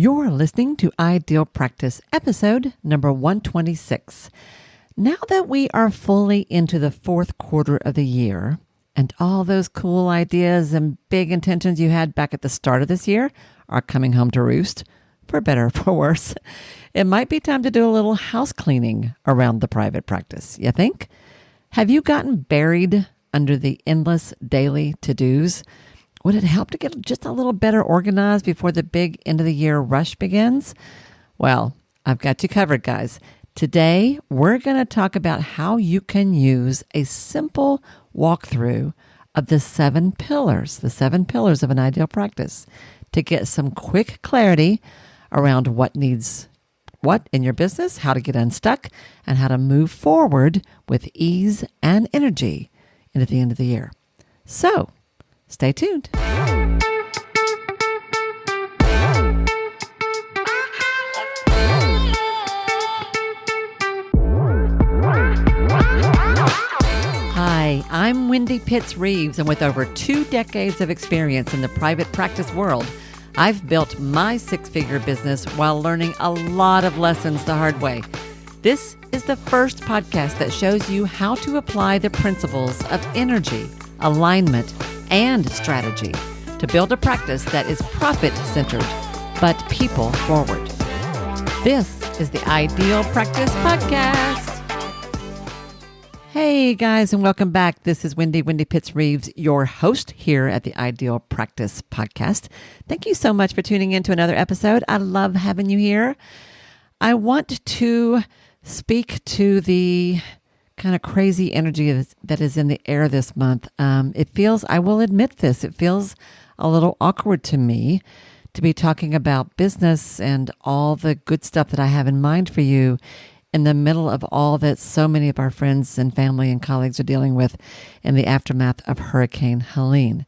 You're listening to Ideal Practice, episode number 126. Now that we are fully into the fourth quarter of the year, and all those cool ideas and big intentions you had back at the start of this year are coming home to roost, for better or for worse, it might be time to do a little house cleaning around the private practice, you think? Have you gotten buried under the endless daily to-dos? Would it help to get just a little better organized before the big end-of-the-year rush begins? Well, I've got you covered, guys. Today, we're going to talk about how you can use a simple walkthrough of the 7 pillars of an ideal practice to get some quick clarity around what needs what in your business, how to get unstuck, and how to move forward with ease and energy into the end of the year. So, stay tuned. Hi, I'm Wendy Pitts-Reeves, and with over 2 decades of experience in the private practice world, I've built my 6-figure business while learning a lot of lessons the hard way. This is the first podcast that shows you how to apply the principles of energy, alignment, and strategy to build a practice that is profit-centered, but people-forward. This is the Ideal Practice Podcast. Hey guys, and welcome back. This is Wendy Pitts-Reeves, your host here at the Ideal Practice Podcast. Thank you so much for tuning in to another episode. I love having you here. I want to speak to the kind of crazy energy that is in the air this month. I will admit this, it feels a little awkward to me to be talking about business and all the good stuff that I have in mind for you in the middle of all that so many of our friends and family and colleagues are dealing with in the aftermath of Hurricane Helene.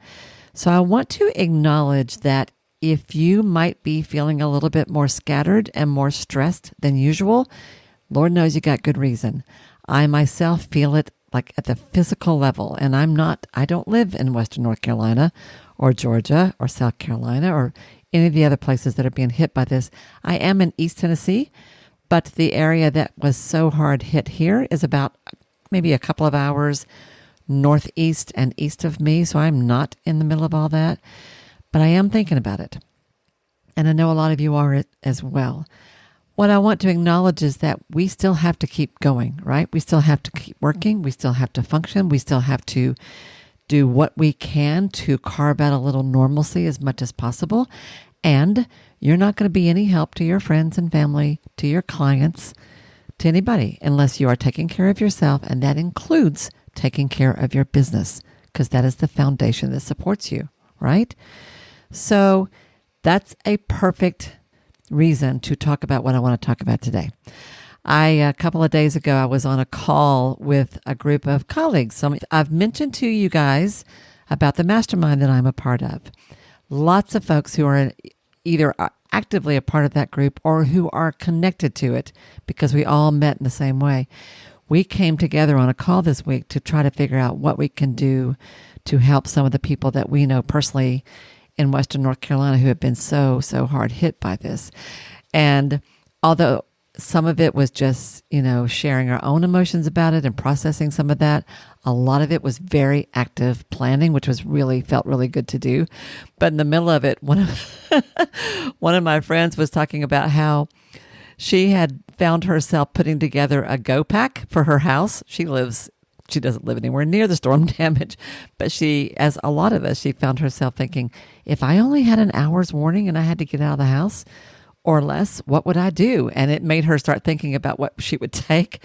So I want to acknowledge that if you might be feeling a little bit more scattered and more stressed than usual, Lord knows you got good reason. I myself feel it like at the physical level, and I don't live in Western North Carolina or Georgia or South Carolina or any of the other places that are being hit by this. I am in East Tennessee, but the area that was so hard hit here is about maybe a couple of hours northeast and east of me, so I'm not in the middle of all that, but I am thinking about it. And I know a lot of you are as well. What I want to acknowledge is that we still have to keep going, right? We still have to keep working. We still have to function. We still have to do what we can to carve out a little normalcy as much as possible. And you're not going to be any help to your friends and family, to your clients, to anybody, unless you are taking care of yourself. And that includes taking care of your business, because that is the foundation that supports you, right? So that's a perfect reason to talk about what I want to talk about today. A couple of days ago, I was on a call with a group of colleagues. So I've mentioned to you guys about the mastermind that I'm a part of. Lots of folks who are either actively a part of that group or who are connected to it because we all met in the same way. We came together on a call this week to try to figure out what we can do to help some of the people that we know personally in Western North Carolina who have been so hard hit by this. And although some of it was just, sharing our own emotions about it and processing some of that, a lot of it was very active planning, which felt really good to do. But in the middle of it, one of my friends was talking about how she had found herself putting together a go pack for her house. She doesn't live anywhere near the storm damage, but she, as a lot of us, she found herself thinking, if I only had an hour's warning and I had to get out of the house or less, what would I do? And it made her start thinking about what she would take.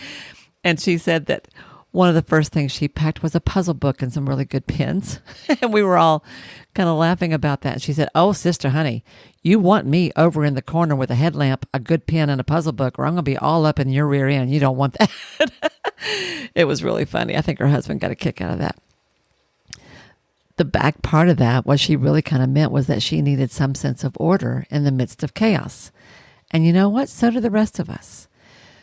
And she said that one of the first things she packed was a puzzle book and some really good pens. And we were all kind of laughing about that. She said, oh, sister, honey, you want me over in the corner with a headlamp, a good pen, and a puzzle book, or I'm going to be all up in your rear end. You don't want that. It was really funny. I think her husband got a kick out of that. The back part of that, what she really kind of meant was that she needed some sense of order in the midst of chaos. And you know what? So do the rest of us.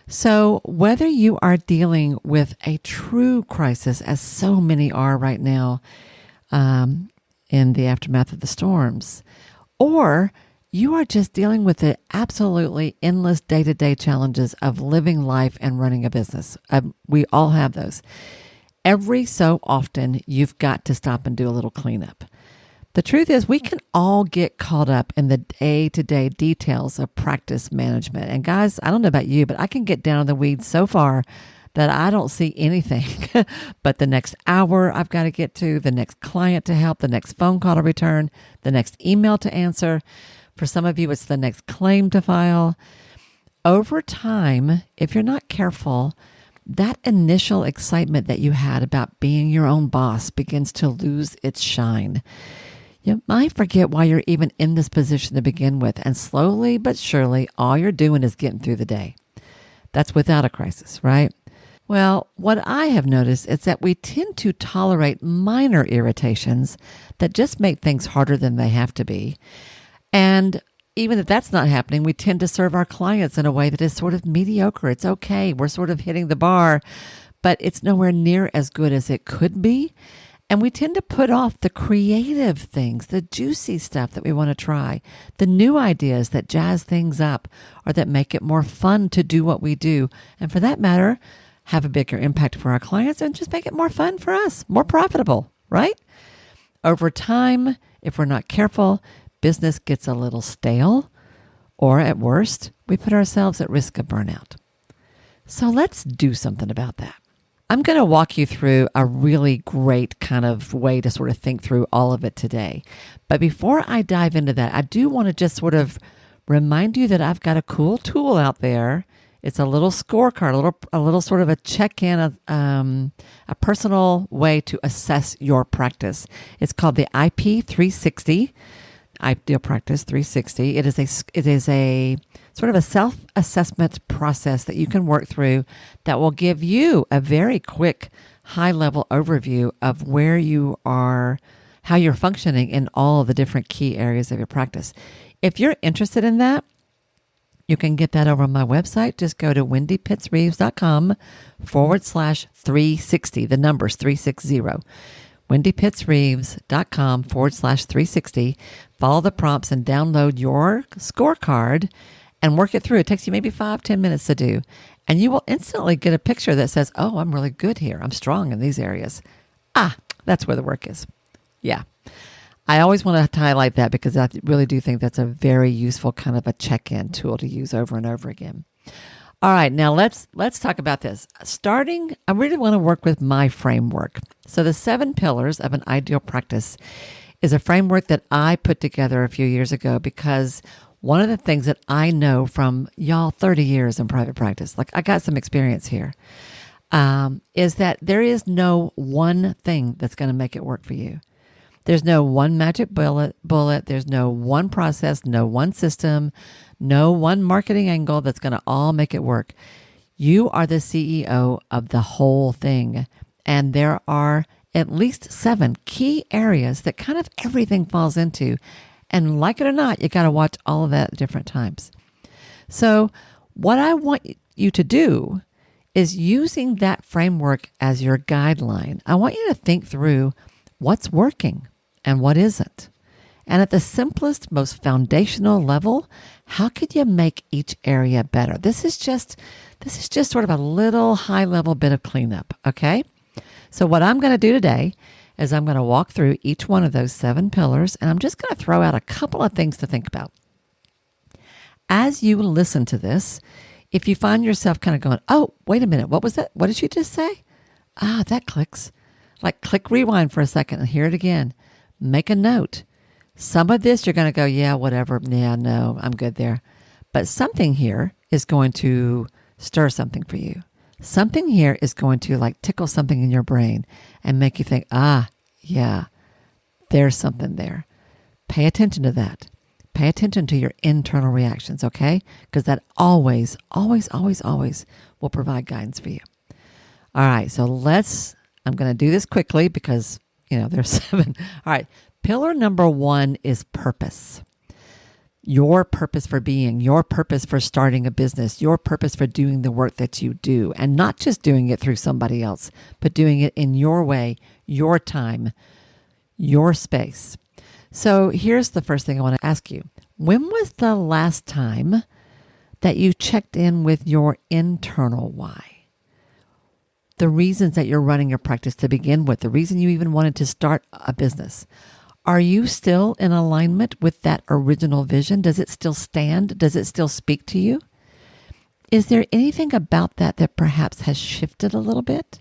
So whether you are dealing with a true crisis, as so many are right now in the aftermath of the storms, or you are just dealing with the absolutely endless day-to-day challenges of living life and running a business. We all have those. Every so often, you've got to stop and do a little cleanup. The truth is, we can all get caught up in the day-to-day details of practice management. And guys, I don't know about you, but I can get down in the weeds so far that I don't see anything but the next hour I've got to get to, the next client to help, the next phone call to return, the next email to answer. For some of you, it's the next claim to file. Over time, if you're not careful, that initial excitement that you had about being your own boss begins to lose its shine. You might forget why you're even in this position to begin with, and slowly but surely, all you're doing is getting through the day. That's without a crisis, right? Well, what I have noticed is that we tend to tolerate minor irritations that just make things harder than they have to be. And even if that's not happening, we tend to serve our clients in a way that is sort of mediocre. It's okay. We're sort of hitting the bar, but it's nowhere near as good as it could be. And we tend to put off the creative things, the juicy stuff that we want to try, the new ideas that jazz things up or that make it more fun to do what we do. And for that matter, have a bigger impact for our clients and just make it more fun for us, more profitable, right? Over time, if we're not careful, business gets a little stale, or at worst, we put ourselves at risk of burnout. So let's do something about that. I'm going to walk you through a really great kind of way to sort of think through all of it today. But before I dive into that, I do want to just sort of remind you that I've got a cool tool out there. It's a little scorecard, a little sort of a check-in, a personal way to assess your practice. It's called the IP360, Ideal Practice 360. It is a sort of a self-assessment process that you can work through that will give you a very quick, high-level overview of where you are, how you're functioning in all of the different key areas of your practice. If you're interested in that, you can get that over on my website. Just go to wendypittsreeves.com/360. The number's 360. wendypittsreeves.com/360. Follow the prompts and download your scorecard and work it through. It takes you maybe 5-10 minutes to do. And you will instantly get a picture that says, oh, I'm really good here. I'm strong in these areas. That's where the work is. Yeah. I always want to highlight that because I really do think that's a very useful kind of a check-in tool to use over and over again. All right, now let's talk about this. Starting, I really want to work with my framework. So the 7 pillars of an ideal practice is a framework that I put together a few years ago because one of the things that I know from 30 years in private practice, like I got some experience here, is that there is no one thing that's going to make it work for you. There's no one magic bullet. There's no one process, no one system, no one marketing angle that's going to all make it work. You are the CEO of the whole thing. And there are at least 7 key areas that kind of everything falls into. And like it or not, you got to watch all of that at different times. So what I want you to do is using that framework as your guideline. I want you to think through what's working and what isn't. And at the simplest, most foundational level, how could you make each area better? This is just sort of a little high-level bit of cleanup, okay? So what I'm going to do today is I'm going to walk through each one of those 7 pillars, and I'm just going to throw out a couple of things to think about. As you listen to this, if you find yourself kind of going, oh, wait a minute, what was that? What did you just say? That clicks. Like click rewind for a second and hear it again. Make a note. Some of this you're going to go, yeah, whatever. Yeah, no, I'm good there. But something here is going to stir something for you. Something here is going to like tickle something in your brain and make you think, yeah, there's something there. Pay attention to that. Pay attention to your internal reactions, okay? Because that always, always, always, always will provide guidance for you. All right, so I'm going to do this quickly because there's 7. All right. Pillar number 1 is purpose. Your purpose for being, your purpose for starting a business, your purpose for doing the work that you do, and not just doing it through somebody else, but doing it in your way, your time, your space. So here's the first thing I want to ask you. When was the last time that you checked in with your internal why? The reasons that you're running your practice to begin with, the reason you even wanted to start a business. Are you still in alignment with that original vision? Does it still stand? Does it still speak to you? Is there anything about that that perhaps has shifted a little bit?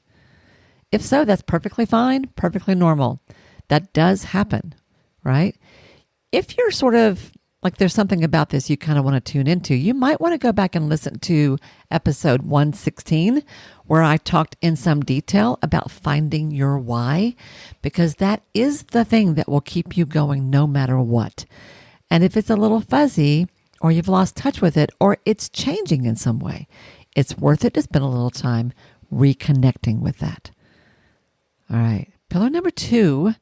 If so, that's perfectly fine, perfectly normal. That does happen, right? If you're sort of like there's something about this you kind of want to tune into, you might want to go back and listen to episode 116, where I talked in some detail about finding your why, because that is the thing that will keep you going no matter what. And if it's a little fuzzy, or you've lost touch with it, or it's changing in some way, it's worth it to spend a little time reconnecting with that. All right. Pillar number 2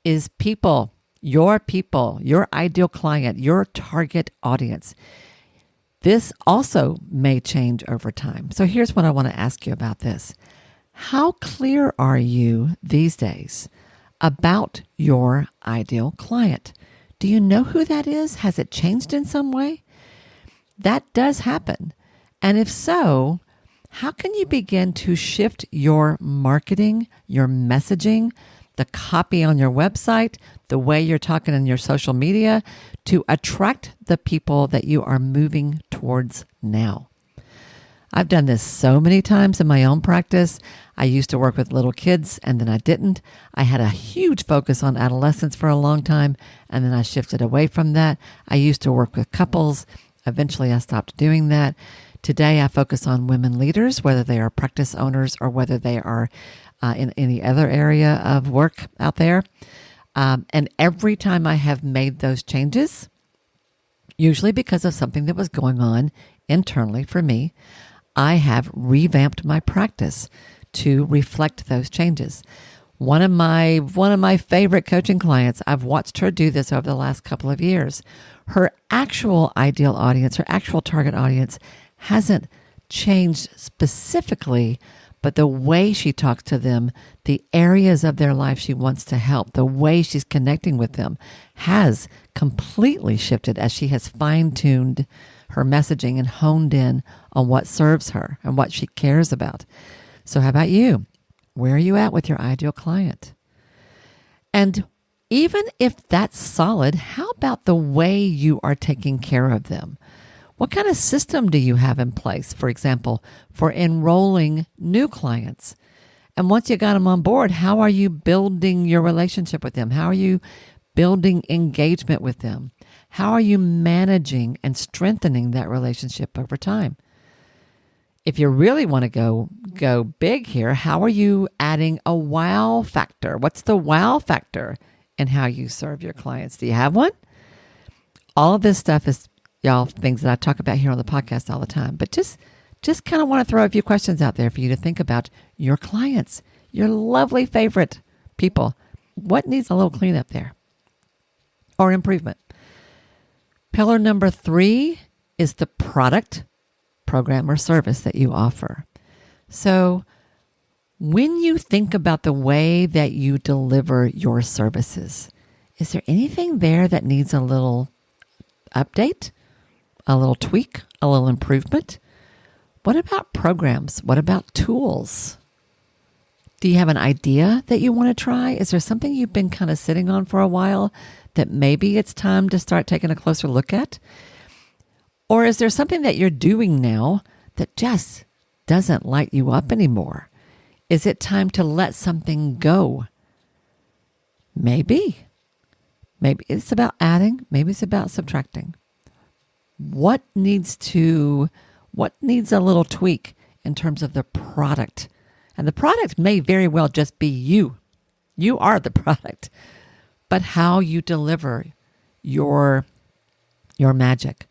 is people, your ideal client, your target audience. This also may change over time. So here's what I want to ask you about this. How clear are you these days about your ideal client? Do you know who that is? Has it changed in some way? That does happen. And if so, how can you begin to shift your marketing, your messaging, the copy on your website, the way you're talking in your social media to attract the people that you are moving towards now? I've done this so many times in my own practice. I used to work with little kids and then I didn't. I had a huge focus on adolescents for a long time and then I shifted away from that. I used to work with couples. Eventually I stopped doing that. Today I focus on women leaders, whether they are practice owners or whether they are in any other area of work out there. And every time I have made those changes, usually because of something that was going on internally for me, I have revamped my practice to reflect those changes. One of my favorite coaching clients, I've watched her do this over the last couple of years. Her actual ideal audience, her actual target audience hasn't changed specifically, but the way she talks to them, the areas of their life she wants to help, the way she's connecting with them has completely shifted as she has fine-tuned her messaging and honed in on what serves her and what she cares about. So how about you? Where are you at with your ideal client? And even if that's solid, how about the way you are taking care of them? What kind of system do you have in place, for example, for enrolling new clients? And once you got them on board, how are you building your relationship with them? How are you building engagement with them? How are you managing and strengthening that relationship over time? If you really want to go big here, how are you adding a wow factor? What's the wow factor in how you serve your clients? Do you have one? All of this stuff is, y'all, things that I talk about here on the podcast all the time. But just kind of want to throw a few questions out there for you to think about your clients, your lovely favorite people. What needs a little cleanup there or improvement? Pillar number 3 is the product, program, or service that you offer. So when you think about the way that you deliver your services, is there anything there that needs a little update, a little tweak, a little improvement? What about programs? What about tools? Do you have an idea that you want to try? Is there something you've been kind of sitting on for a while that maybe it's time to start taking a closer look at? Or is there something that you're doing now that just doesn't light you up anymore? Is it time to let something go? Maybe. Maybe it's about adding. Maybe it's about subtracting. What needs a little tweak in terms of the product? And the product may very well just be you. You are the product. But how you deliver your magic.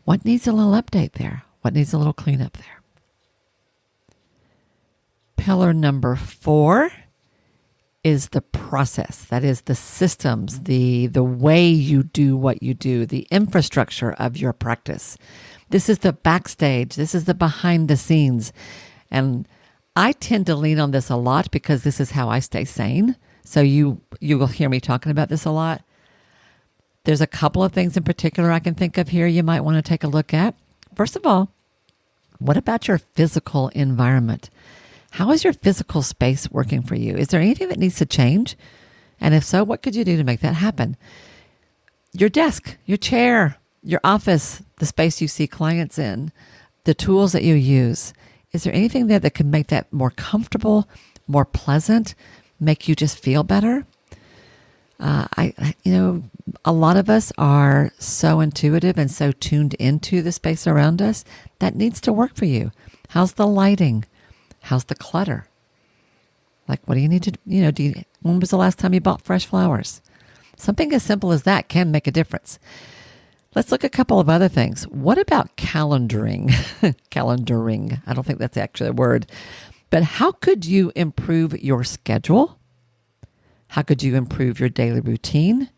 What needs a little update there? What needs a little cleanup there? Pillar number 4 is the process. That is the systems, the way you do what you do, the infrastructure of your practice. This is the backstage. This is the behind the scenes. And I tend to lean on this a lot because this is how I stay sane. So you will hear me talking about this a lot. There's a couple of things in particular I can think of here you might want to take a look at. First of all, what about your physical environment? How is your physical space working for you? Is there anything that needs to change? And if so, what could you do to make that happen? Your desk, your chair, your office, the space you see clients in, the tools that you use. Is there anything there that could make that more comfortable, more pleasant, make you just feel better? A lot of us are so intuitive and so tuned into the space around us that needs to work for you. How's the lighting? How's the clutter? Like, what do you need to, when was the last time you bought fresh flowers? Something as simple as that can make a difference. Let's look at a couple of other things. What about calendaring? Calendaring. I don't think that's actually a word. But how could you improve your schedule? How could you improve your daily routine?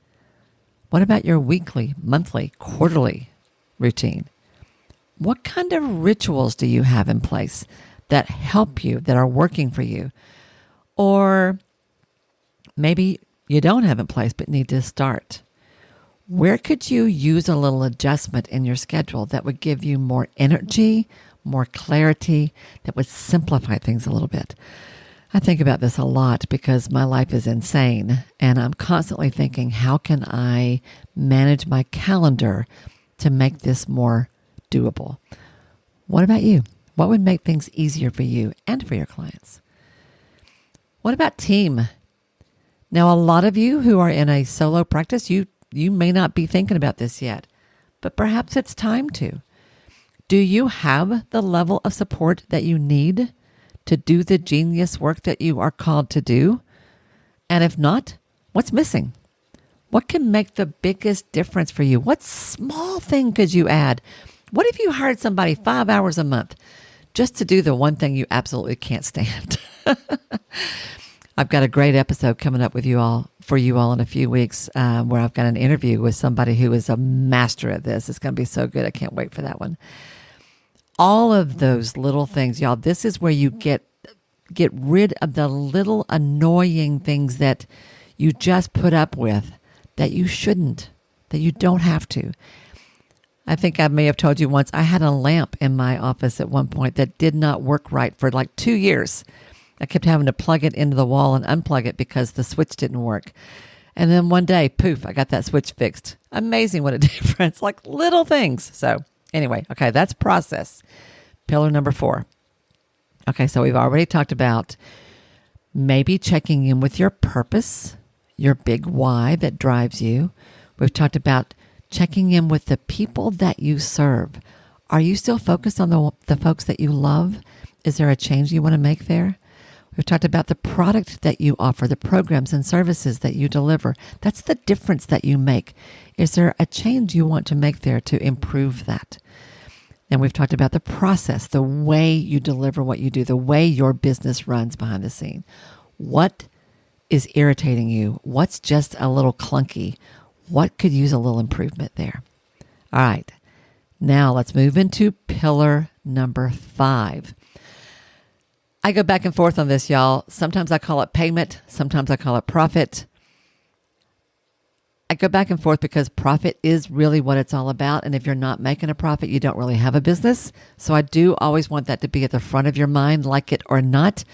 What about your weekly, monthly, quarterly routine? What kind of rituals do you have in place that help you, that are working for you? Or maybe you don't have in place but need to start. Where could you use a little adjustment in your schedule that would give you more energy, more clarity, that would simplify things a little bit? I think about this a lot because my life is insane and I'm constantly thinking, how can I manage my calendar to make this more doable? What about you? What would make things easier for you and for your clients? What about team? Now, a lot of you who are in a solo practice, you may not be thinking about this yet, but perhaps it's time to. Do you have the level of support that you need to do the genius work that you are called to do? And if not, what's missing? What can make the biggest difference for you? What small thing could you add? What if you hired somebody 5 hours a month just to do the one thing you absolutely can't stand? I've got a great episode coming up for you all in a few weeks where I've got an interview with somebody who is a master at this. It's going to be so good. I can't wait for that one. All of those little things, y'all, this is where you get rid of the little annoying things that you just put up with that you shouldn't, that you don't have to. I think I may have told you once, I had a lamp in my office at one point that did not work right for like 2 years. I kept having to plug it into the wall and unplug it because the switch didn't work. And then one day, poof, I got that switch fixed. Amazing what a difference, like little things. So anyway, okay, that's process. Pillar number 4. Okay, so we've already talked about maybe checking in with your purpose, your big why that drives you. We've talked about checking in with the people that you serve. Are you still focused on the folks that you love? Is there a change you want to make there? We've talked about the product that you offer, the programs and services that you deliver. That's the difference that you make. Is there a change you want to make there to improve that? And we've talked about the process, the way you deliver what you do, the way your business runs behind the scene. What is irritating you? What's just a little clunky? What could use a little improvement there? All right. Now let's move into pillar number 5. I go back and forth on this, y'all. Sometimes I call it payment. Sometimes I call it profit. I go back and forth because profit is really what it's all about. And if you're not making a profit, you don't really have a business. So I do always want that to be at the front of your mind, like it or not.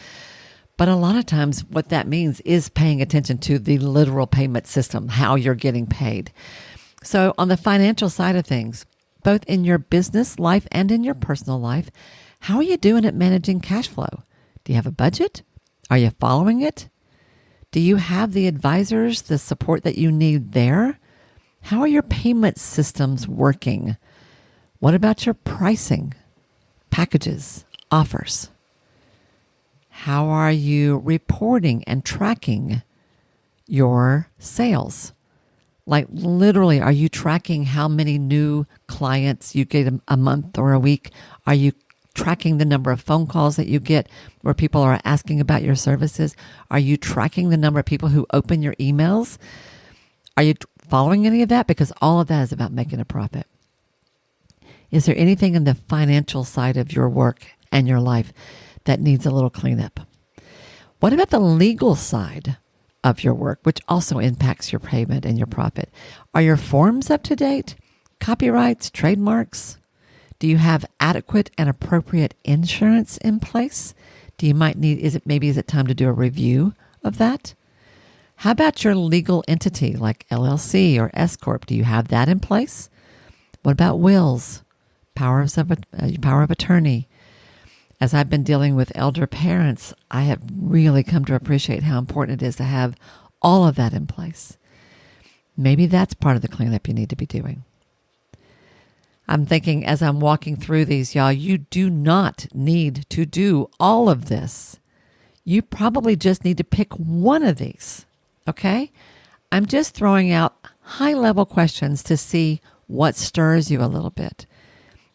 But a lot of times what that means is paying attention to the literal payment system, how you're getting paid. So on the financial side of things, both in your business life and in your personal life, how are you doing at managing cash flow? Do you have a budget? Are you following it? Do you have the advisors, the support that you need there? How are your payment systems working? What about your pricing, packages, offers? How are you reporting and tracking your sales? Like literally, are you tracking how many new clients you get a month or a week? Are you tracking the number of phone calls that you get where people are asking about your services? Are you tracking the number of people who open your emails? Are you following any of that? Because all of that is about making a profit. Is there anything in the financial side of your work and your life that needs a little cleanup? What about the legal side of your work, which also impacts your payment and your profit. Are your forms up to date? Copyrights, trademarks? Do you have adequate and appropriate insurance in place? Do you might need, is it time to do a review of that? How about your legal entity like LLC or S Corp? Do you have that in place? What about wills, power of attorney? As I've been dealing with elder parents, I have really come to appreciate how important it is to have all of that in place. Maybe that's part of the cleanup you need to be doing. I'm thinking as I'm walking through these, y'all, you do not need to do all of this. You probably just need to pick one of these, okay? I'm just throwing out high-level questions to see what stirs you a little bit.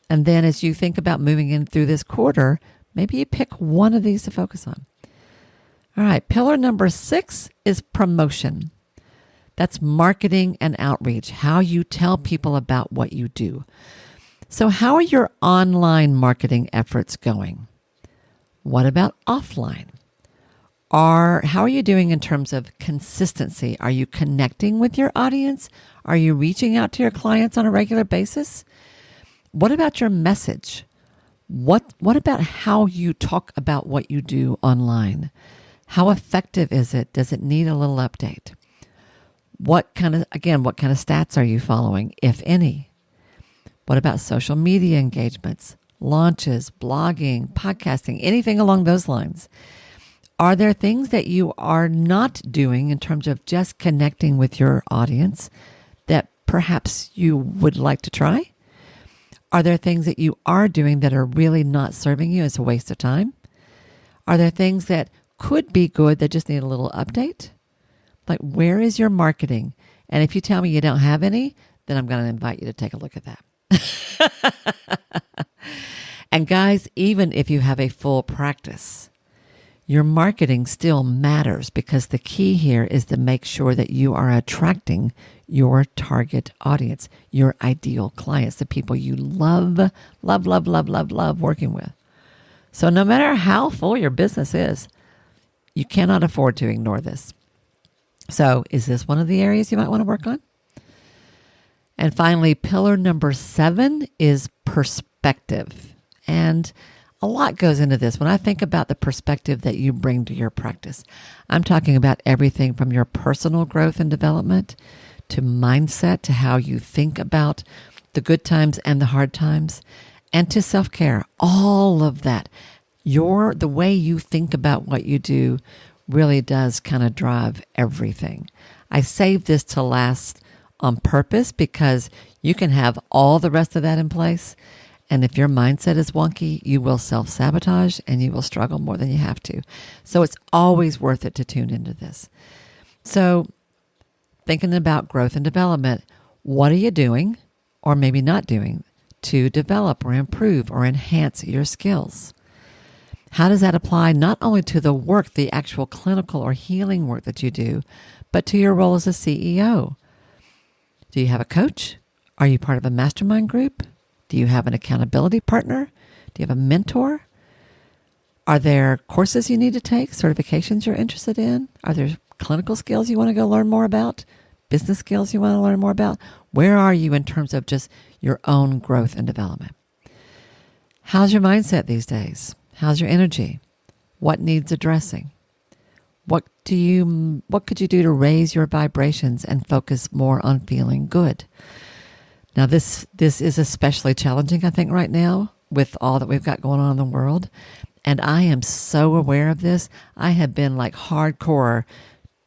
And then as you think about moving in through this quarter, maybe you pick one of these to focus on. All right, pillar number 6 is promotion. That's marketing and outreach, how you tell people about what you do. So how are your online marketing efforts going? What about offline? How are you doing in terms of consistency? Are you connecting with your audience? Are you reaching out to your clients on a regular basis? What about your message? What about how you talk about what you do online? How effective is it? Does it need a little update? What kind of stats are you following, if any? What about social media engagements, launches, blogging, podcasting, anything along those lines? Are there things that you are not doing in terms of just connecting with your audience that perhaps you would like to try? Are there things that you are doing that are really not serving you as a waste of time? Are there things that could be good that just need a little update? Like, where is your marketing? And if you tell me you don't have any, then I'm going to invite you to take a look at that. And guys, even if you have a full practice, your marketing still matters, because the key here is to make sure that you are attracting your target audience, your ideal clients, the people you love working with. So no matter how full your business is, you cannot afford to ignore this. So is this one of the areas you might want to work on? And finally, pillar number 7 is perspective. And a lot goes into this. When I think about the perspective that you bring to your practice, I'm talking about everything from your personal growth and development to mindset, to how you think about the good times and the hard times, and to self-care. All of that. The way you think about what you do really does kind of drive everything. I saved this to last on purpose because you can have all the rest of that in place, and if your mindset is wonky, you will self-sabotage and you will struggle more than you have to. So it's always worth it to tune into this. So thinking about growth and development, what are you doing or maybe not doing to develop or improve or enhance your skills? How does that apply not only to the work, the actual clinical or healing work that you do, but to your role as a CEO? Do you have a coach? Are you part of a mastermind group? Do you have an accountability partner? Do you have a mentor? Are there courses you need to take, certifications you're interested in? Are there clinical skills you want to go learn more about? Business skills you want to learn more about? Where are you in terms of just your own growth and development? How's your mindset these days? How's your energy? What needs addressing? What could you do to raise your vibrations and focus more on feeling good? Now, this is especially challenging, I think, right now with all that we've got going on in the world. And I am so aware of this. I have been like hardcore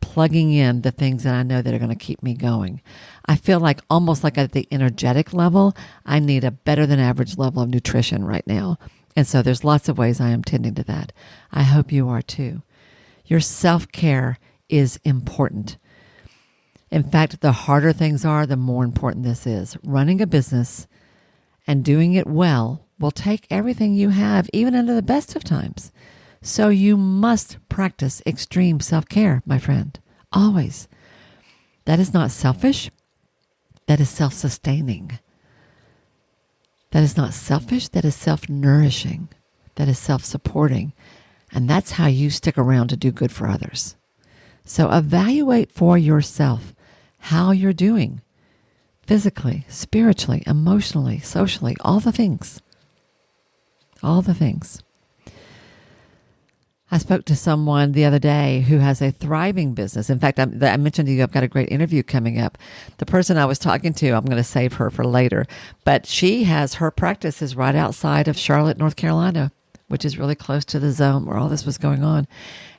plugging in the things that I know that are going to keep me going. I feel like almost like at the energetic level, I need a better than average level of nutrition right now. And so there's lots of ways I am tending to that. I hope you are too. Your self-care is important. In fact, the harder things are, the more important this is. Running a business and doing it well will take everything you have, even under the best of times. So you must practice extreme self-care, my friend, always. That is not selfish. That is self-sustaining. That is not selfish. That is self-nourishing. That is self-supporting. And that's how you stick around to do good for others. So evaluate for yourself how you're doing physically, spiritually, emotionally, socially, all the things. All the things. I spoke to someone the other day who has a thriving business. In fact, I mentioned to you, I've got a great interview coming up. The person I was talking to, I'm going to save her for later, but she has her practices right outside of Charlotte, North Carolina, which is really close to the zone where all this was going on.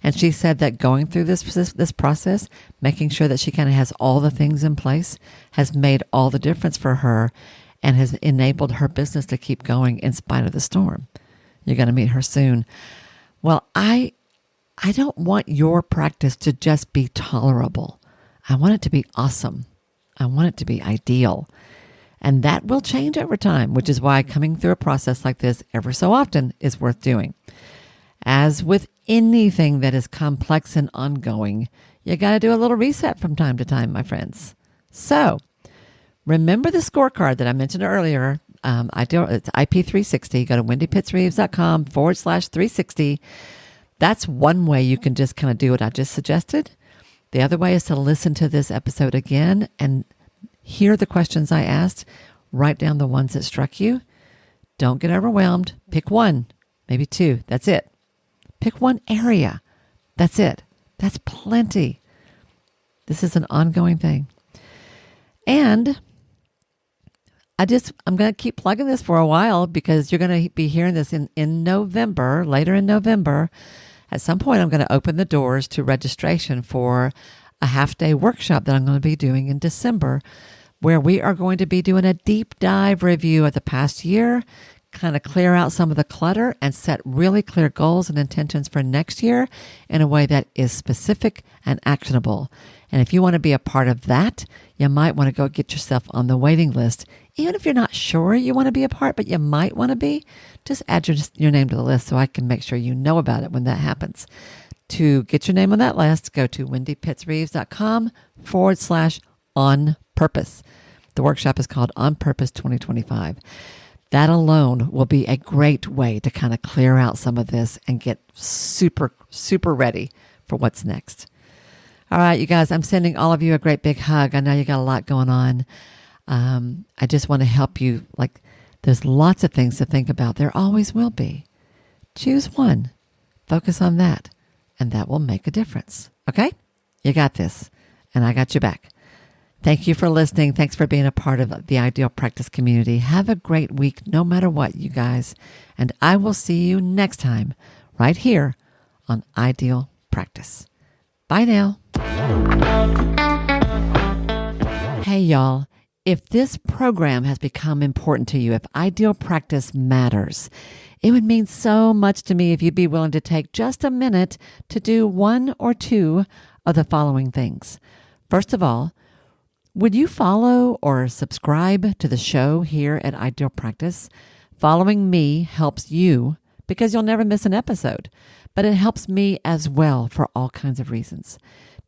And she said that going through this process, making sure that she kind of has all the things in place, has made all the difference for her and has enabled her business to keep going in spite of the storm. You're going to meet her soon. Well, I don't want your practice to just be tolerable. I want it to be awesome. I want it to be ideal. And that will change over time, which is why coming through a process like this ever so often is worth doing. As with anything that is complex and ongoing, you got to do a little reset from time to time, my friends. So remember the scorecard that I mentioned earlier. It's IP360. Go to wendypittsreeves.com/360. That's one way you can just kind of do what I just suggested. The other way is to listen to this episode again and hear the questions I asked. Write down the ones that struck you. Don't get overwhelmed. Pick one, maybe two. That's it. Pick one area. That's it. That's plenty. This is an ongoing thing. And I'm going to keep plugging this for a while because you're going to be hearing this in November, later in November. At some point, I'm going to open the doors to registration for a half-day workshop that I'm going to be doing in December, where we are going to be doing a deep dive review of the past year, kind of clear out some of the clutter and set really clear goals and intentions for next year in a way that is specific and actionable. And if you want to be a part of that, you might want to go get yourself on the waiting list. Even if you're not sure you want to be a part, but you might want to be, just add your name to the list so I can make sure you know about it when that happens. To get your name on that list, go to wendypittsreeves.com/on purpose. The workshop is called On Purpose 2025. That alone will be a great way to kind of clear out some of this and get super, super ready for what's next. All right, you guys, I'm sending all of you a great big hug. I know you got a lot going on. I just want to help you. There's lots of things to think about. There always will be. Choose one. Focus on that. And that will make a difference. Okay? You got this. And I got you back. Thank you for listening. Thanks for being a part of the Ideal Practice community. Have a great week, no matter what, you guys. And I will see you next time, right here on Ideal Practice. Bye now. Hey, y'all. If this program has become important to you, if Ideal Practice matters, it would mean so much to me if you'd be willing to take just a minute to do one or two of the following things. First of all, would you follow or subscribe to the show here at Ideal Practice? Following me helps you because you'll never miss an episode, but it helps me as well for all kinds of reasons.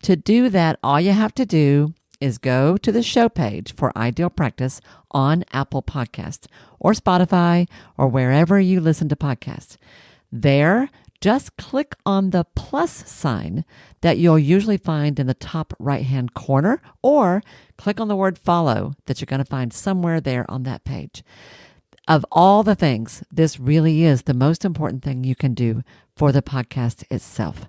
To do that, all you have to do is go to the show page for Ideal Practice on Apple Podcasts or Spotify or wherever you listen to podcasts. There, just click on the plus sign that you'll usually find in the top right-hand corner, or click on the word follow that you're going to find somewhere there on that page. Of all the things, this really is the most important thing you can do for the podcast itself.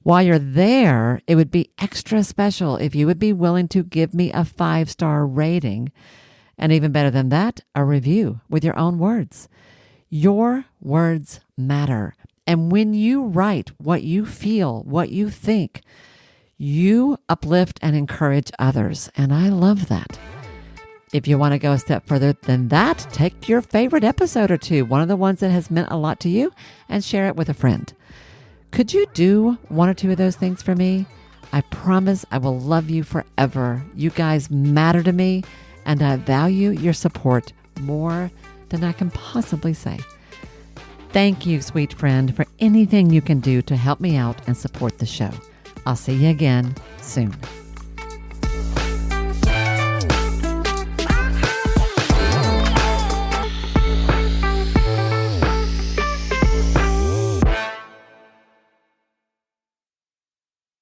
While you're there, it would be extra special if you would be willing to give me a 5-star rating, and even better than that, a review with your own words. Your words matter. And when you write what you feel, what you think, you uplift and encourage others. And I love that. If you want to go a step further than that, take your favorite episode or two, one of the ones that has meant a lot to you, and share it with a friend. Could you do one or two of those things for me? I promise I will love you forever. You guys matter to me, and I value your support more than I can possibly say. Thank you, sweet friend, for anything you can do to help me out and support the show. I'll see you again soon.